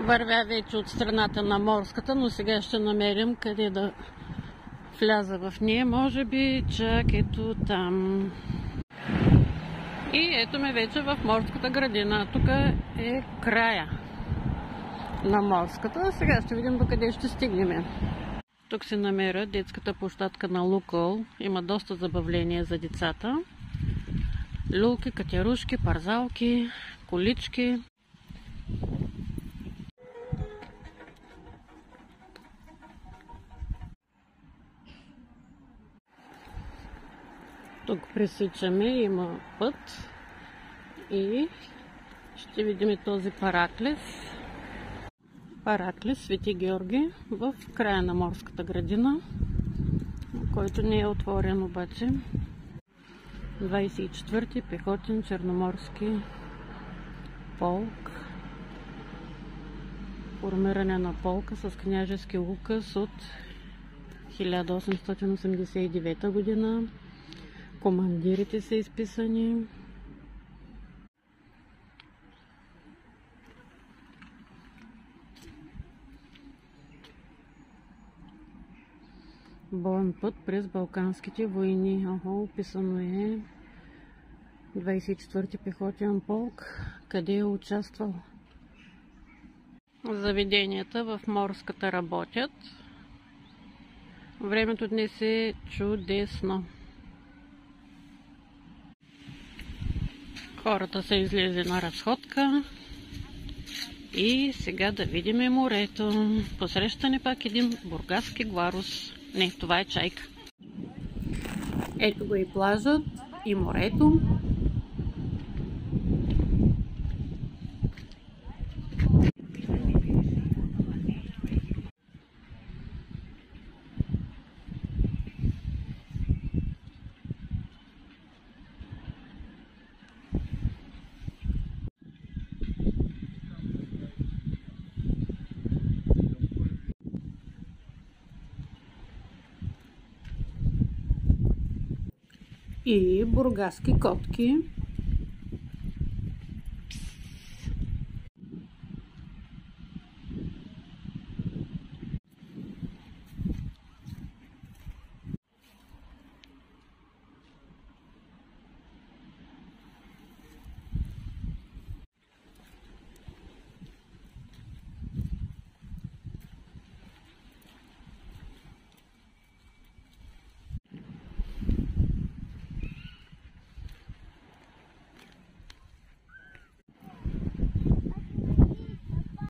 Вървя вече от страната на морската, но сега ще намерим къде да вляза в нея. Може би чак ето там. И ето ме вече в морската градина. Тук е края на морската. Сега ще видим до къде ще стигнем. Тук се намира детската площадка на Лукол. Има доста забавления за децата. Люлки, катерушки, парзалки, колички. Тук пресичаме, има път и ще видим този Параклис. Параклис Свети Георги в края на морската градина, който не е отворен обаче. 24-ти пехотен черноморски полк. Формиране на полка с княжески указ от 1889 година. Командирите са изписани. Боен път през Балканските войни. Описано е 24-ти пехотен полк, къде е участвал. Заведенията в морската работят. Времето днес е чудесно. Хората са излезли на разходка. И сега да видим морето. Посрещане пак един бургаски гларус. Не, това е чайка. Ето го и плажът, и морето. И бургаски котки.